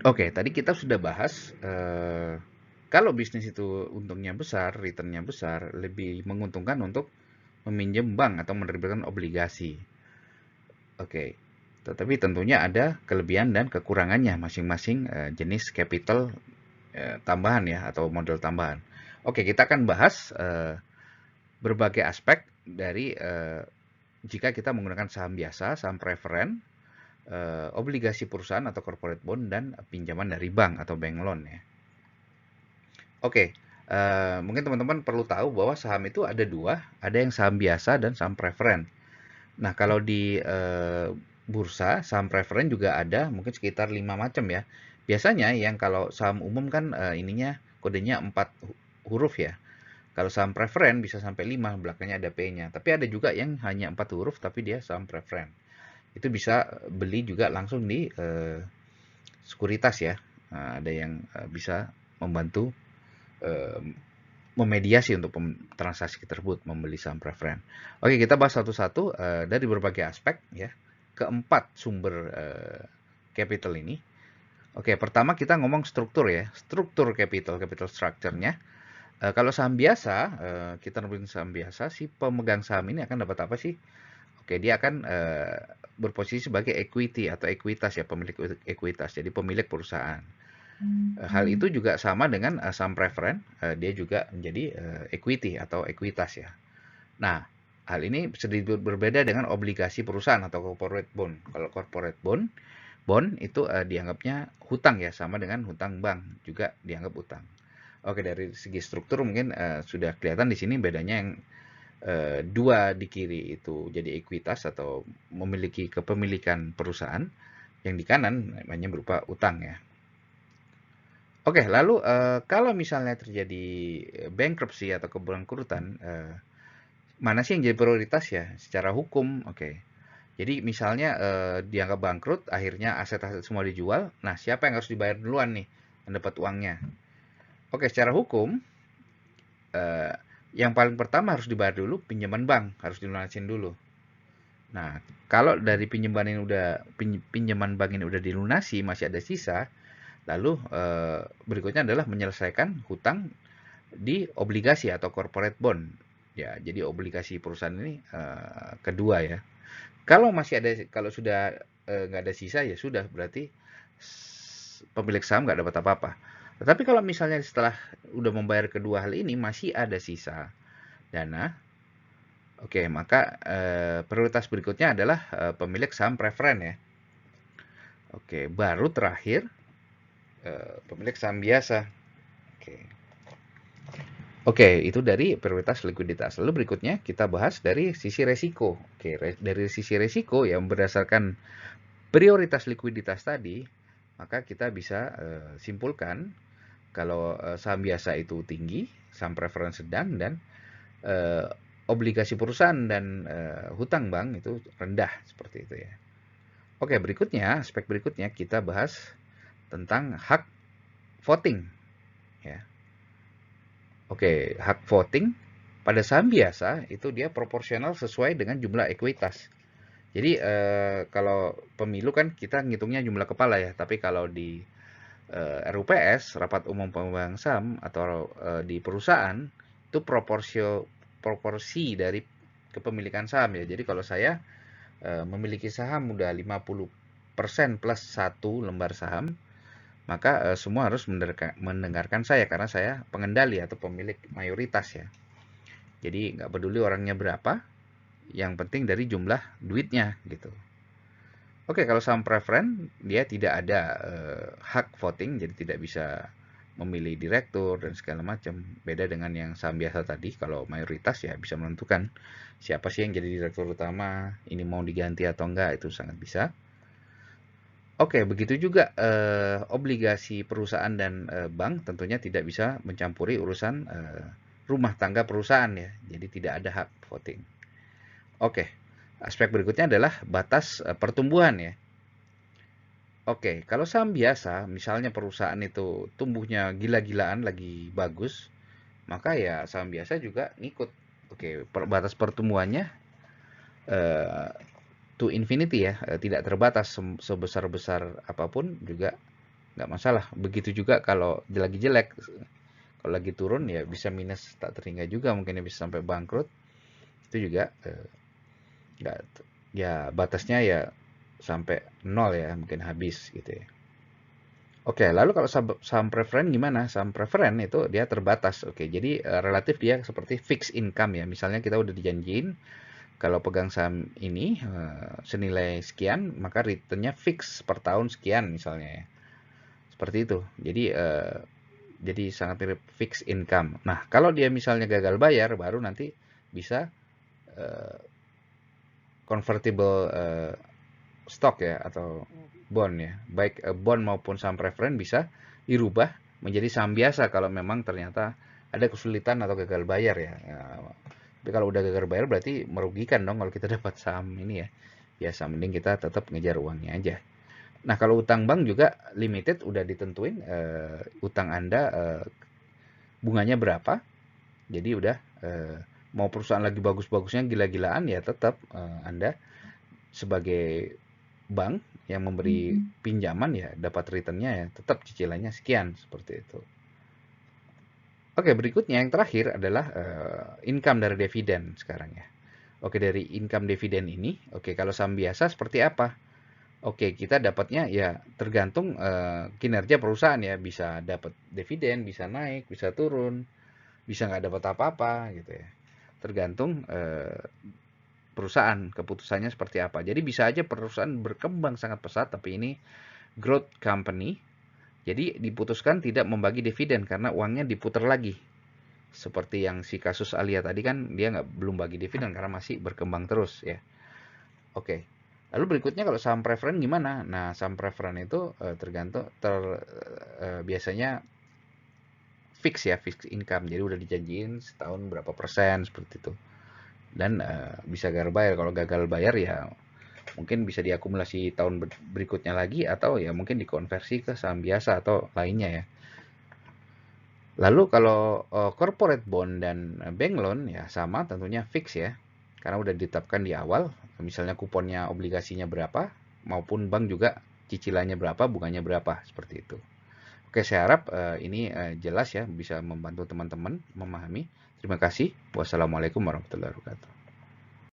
Oke, tadi kita sudah bahas kalau bisnis itu untungnya besar, returnnya besar, lebih menguntungkan untuk meminjam bank atau menerbitkan obligasi. Oke, tetapi tentunya ada kelebihan dan kekurangannya masing-masing jenis capital tambahan ya atau modal tambahan. Oke, kita akan bahas berbagai aspek dari jika kita menggunakan saham biasa, saham preferen, obligasi perusahaan atau corporate bond, dan pinjaman dari bank atau bank loan ya. Oke, mungkin teman-teman perlu tahu bahwa saham itu ada dua, ada yang saham biasa dan saham preferen. Nah, kalau di bursa, saham preferen juga ada mungkin sekitar 5 macam ya. Biasanya yang kalau saham umum kan ininya kodenya 4 huruf ya. Kalau saham preferen bisa sampai 5, belakangnya ada P-nya. Tapi ada juga yang hanya 4 huruf tapi dia saham preferen. Itu bisa beli juga langsung di sekuritas ya. Nah, ada yang bisa membantu eh, memediasi untuk transaksi tersebut membeli saham preferen. Oke, kita bahas satu-satu dari berbagai aspek ya. Keempat sumber capital ini. Oke, pertama kita ngomong struktur ya. Struktur capital structure-nya. Kalau saham biasa, kita nemuin saham biasa, si pemegang saham ini akan dapat apa sih? Oke, dia akan berposisi sebagai equity atau ekuitas ya, pemilik ekuitas, jadi pemilik perusahaan. Hal itu juga sama dengan saham preferen, dia juga menjadi equity atau ekuitas ya. Nah, hal ini sedikit berbeda dengan obligasi perusahaan atau corporate bond. Kalau corporate bond itu dianggapnya hutang ya, sama dengan hutang bank juga dianggap hutang. Oke, dari segi struktur mungkin sudah kelihatan di sini bedanya yang dua di kiri itu jadi ekuitas atau memiliki kepemilikan perusahaan, yang di kanan namanya berupa utang ya. Oke, lalu kalau misalnya terjadi bankruptcy atau kebangkrutan, mana sih yang jadi prioritas ya secara hukum? Oke. Jadi misalnya dianggap bangkrut, akhirnya aset-aset semua dijual. Nah, siapa yang harus dibayar duluan nih yang dapat uangnya? Oke, secara hukum eh, yang paling pertama harus dibayar dulu pinjaman bank, harus dilunasin dulu. Nah, kalau dari pinjaman bank ini udah dilunasi, masih ada sisa, lalu berikutnya adalah menyelesaikan hutang di obligasi atau corporate bond. Ya, jadi obligasi perusahaan ini kedua ya. Kalau sudah nggak ada sisa ya sudah berarti pemilik saham nggak dapat apa-apa. Tetapi kalau misalnya setelah udah membayar kedua hal ini masih ada sisa dana, oke, maka prioritas berikutnya adalah pemilik saham preferen ya. Oke, baru terakhir pemilik saham biasa. Oke. Oke, itu dari prioritas likuiditas. Lalu berikutnya kita bahas dari sisi resiko. Oke, dari sisi resiko yang berdasarkan prioritas likuiditas tadi, maka kita bisa simpulkan kalau saham biasa itu tinggi, saham preferen sedang, dan eh, obligasi perusahaan dan hutang bank itu rendah seperti itu ya. Oke, berikutnya, aspek berikutnya kita bahas tentang hak voting ya. Oke, hak voting pada saham biasa itu dia proporsional sesuai dengan jumlah ekuitas. Jadi kalau pemilu kan kita ngitungnya jumlah kepala ya, tapi kalau di RUPS, Rapat Umum Pemegang Saham, atau di perusahaan itu proporsi dari kepemilikan saham ya. Jadi kalau saya memiliki saham udah 50% plus satu lembar saham, maka semua harus mendengarkan saya karena saya pengendali atau pemilik mayoritas ya. Jadi nggak peduli orangnya berapa, yang penting dari jumlah duitnya gitu. Oke, kalau saham preferen dia tidak ada hak voting, jadi tidak bisa memilih direktur dan segala macam. Beda dengan yang saham biasa tadi, kalau mayoritas ya bisa menentukan siapa sih yang jadi direktur utama, ini mau diganti atau enggak, itu sangat bisa. Oke, begitu juga obligasi perusahaan dan bank tentunya tidak bisa mencampuri urusan rumah tangga perusahaan ya. Jadi tidak ada hak voting. Oke, aspek berikutnya adalah batas pertumbuhan ya. Oke, kalau saham biasa, misalnya perusahaan itu tumbuhnya gila-gilaan lagi bagus, maka ya saham biasa juga ngikut. Oke, batas pertumbuhannya to infinity ya, tidak terbatas sebesar-besar apapun juga nggak masalah. Begitu juga kalau lagi jelek, kalau lagi turun ya bisa minus tak terhingga juga, mungkin ya bisa sampai bangkrut. Itu juga nggak, ya batasnya ya sampai nol ya, mungkin habis gitu ya. Oke, lalu kalau saham preferen gimana? Saham preferen itu dia terbatas. Oke, jadi relatif dia seperti fixed income ya. Misalnya kita udah dijanjiin kalau pegang saham ini senilai sekian, maka returnnya fix per tahun sekian misalnya ya. Seperti itu. Jadi sangat mirip fixed income. Nah, kalau dia misalnya gagal bayar, baru nanti bisa eh, convertible stock ya, atau bond ya. Baik bond maupun saham preferen bisa dirubah menjadi saham biasa kalau memang ternyata ada kesulitan atau gagal bayar ya. Tapi kalau udah gagal bayar berarti merugikan dong kalau kita dapat saham ini ya. Biasa, mending kita tetap ngejar uangnya aja. Nah, kalau utang bank juga limited udah ditentuin utang Anda bunganya berapa. Jadi udah mau perusahaan lagi bagus-bagusnya gila-gilaan ya tetap Anda sebagai bank yang memberi pinjaman ya dapat returnnya ya tetap cicilannya sekian, seperti itu. Oke, berikutnya yang terakhir adalah income dari dividen sekarang ya. Oke, dari income dividen ini, oke kalau saham biasa seperti apa? Oke, kita dapatnya ya tergantung kinerja perusahaan ya, bisa dapat dividen, bisa naik, bisa turun, bisa nggak dapat apa-apa gitu ya. Tergantung perusahaan, keputusannya seperti apa. Jadi bisa aja perusahaan berkembang sangat pesat, tapi ini growth company, jadi diputuskan tidak membagi dividen karena uangnya diputar lagi. Seperti yang si kasus Alia tadi kan dia belum bagi dividen karena masih berkembang terus ya. Oke. Lalu berikutnya kalau saham preferen gimana? Nah, saham preferen itu tergantung biasanya fix ya, fix income. Jadi udah dijanjiin setahun berapa persen seperti itu. Dan bisa gagal bayar. Kalau gagal bayar ya mungkin bisa diakumulasi tahun berikutnya lagi, atau ya mungkin dikonversi ke saham biasa atau lainnya ya. Lalu kalau corporate bond dan bank loan ya sama tentunya fix ya. Karena udah ditetapkan di awal, misalnya kuponnya obligasinya berapa, maupun bank juga cicilannya berapa, bunganya berapa, seperti itu. Oke, saya harap ini jelas ya, bisa membantu teman-teman memahami. Terima kasih. Wassalamualaikum warahmatullahi wabarakatuh.